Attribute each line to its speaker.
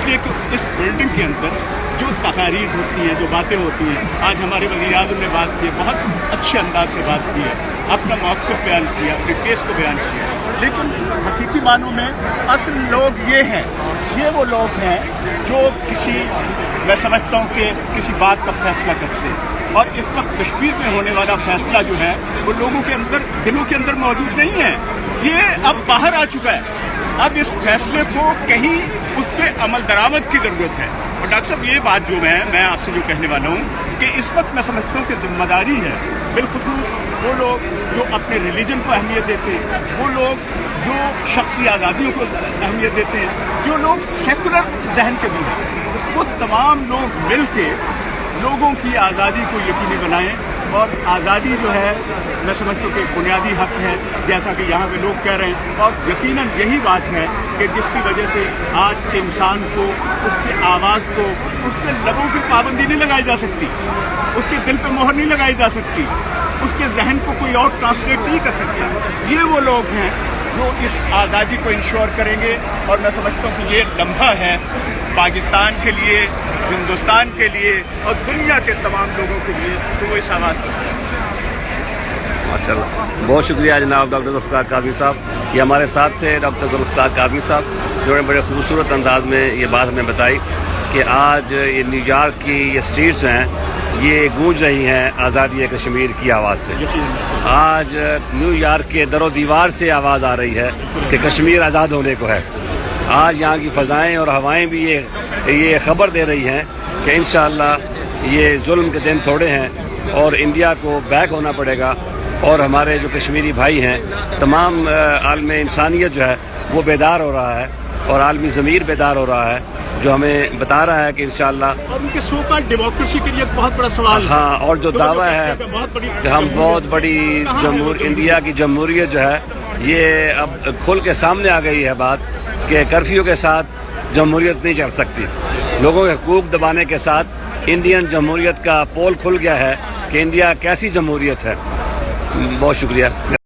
Speaker 1: इसलिए कि इस बिल्डिंग के अंदर जो तकारीर होती हैं, जो बातें होती हैं, आज हमारे वज़ीर-ए-आज़म ने बात की, बहुत अच्छे अंदाज से बात की है, अपना मौक़िफ़ बयान किया, अपने केस को बयान किया, लेकिन हकीकी मानों में असल लोग ये हैं, ये वो लोग हैं जो मैं समझता हूँ कि किसी बात का फैसला करते हैं। और इस वक्त कश्मीर में होने वाला फैसला जो है वो लोगों के अंदर, दिलों के अंदर मौजूद नहीं है, ये अब बाहर आ चुका है। अब इस फैसले को कहीं उस पर अमल दरामद की ज़रूरत है। और डॉक्टर साहब ये बात जो मैं आपसे जो कहने वाला हूँ कि इस वक्त मैं समझता हूँ कि जिम्मेदारी है, बिलखुसूस वो लोग जो अपने रिलीजन को अहमियत देते हैं, वो लोग जो शख्सी आज़ादियों को अहमियत देते हैं, जो लोग सेकुलर जहन के भी हैं, वो तमाम लोग मिल के लोगों की आज़ादी को यकीनी बनाएं। और आज़ादी जो है मैं समझता हूँ कि बुनियादी हक है, जैसा कि यहाँ के लोग कह रहे हैं। और यकीनन यही बात है कि जिसकी वजह से आज इंसान को, उसकी आवाज़ को, उसके लबों की पाबंदी नहीं लगाई जा सकती, उसके दिल पे मोहर नहीं लगाई जा सकती, उसके जहन को कोई और ट्रांसलेट नहीं कर सकता। ये वो लोग हैं जो इस आज़ादी को इंश्योर करेंगे। और मैं समझता हूँ कि ये लम्हा है पाकिस्तान के लिए, हिंदुस्तान के लिए और दुनिया के तमाम लोगों के लिए, तो वो इस आवाज़ को
Speaker 2: माशाल्लाह। बहुत शुक्रिया जनाब डॉक्टर ज़ुल्फ़िकार कादरी साहब। ये हमारे साथ थे डॉक्टर ज़ुल्फ़िकार कादरी साहब, जिन्होंने बड़े खूबसूरत अंदाज में ये बात हमें बताई कि आज ये न्यूयॉर्क की ये स्ट्रीट्स हैं, ये गूंज रही हैं आज़ादी कश्मीर की आवाज़ से। आज न्यूयॉर्क के दरो दीवार से आवाज़ आ रही है कि कश्मीर आज़ाद होने को है। आज यहाँ की फ़ज़ाएँ और हवाएँ भी ये ख़बर दे रही हैं कि इंशाअल्लाह ये जुल्म के दिन थोड़े हैं और इंडिया को बैक होना पड़ेगा। और हमारे जो कश्मीरी भाई हैं, तमाम आलम इंसानियत जो है वो बेदार हो रहा है और आलमी ज़मीर बेदार हो रहा है, जो हमें बता रहा है कि इंशाअल्लाह।
Speaker 1: और उनके सो कॉल्ड डेमोक्रेसी के लिए एक बहुत बड़ा सवाल।
Speaker 2: हाँ, और जो दावा है कि हम बहुत बड़ी इंडिया की जमहूरियत जो है, ये अब खुल के सामने आ गई है बात कि कर्फ्यू के साथ जमहूरियत नहीं चल सकती। लोगों के हकूक़ दबाने के साथ इंडियन जमहूरियत का पोल खुल गया है कि इंडिया कैसी जमहूरियत है। बहुत शुक्रिया।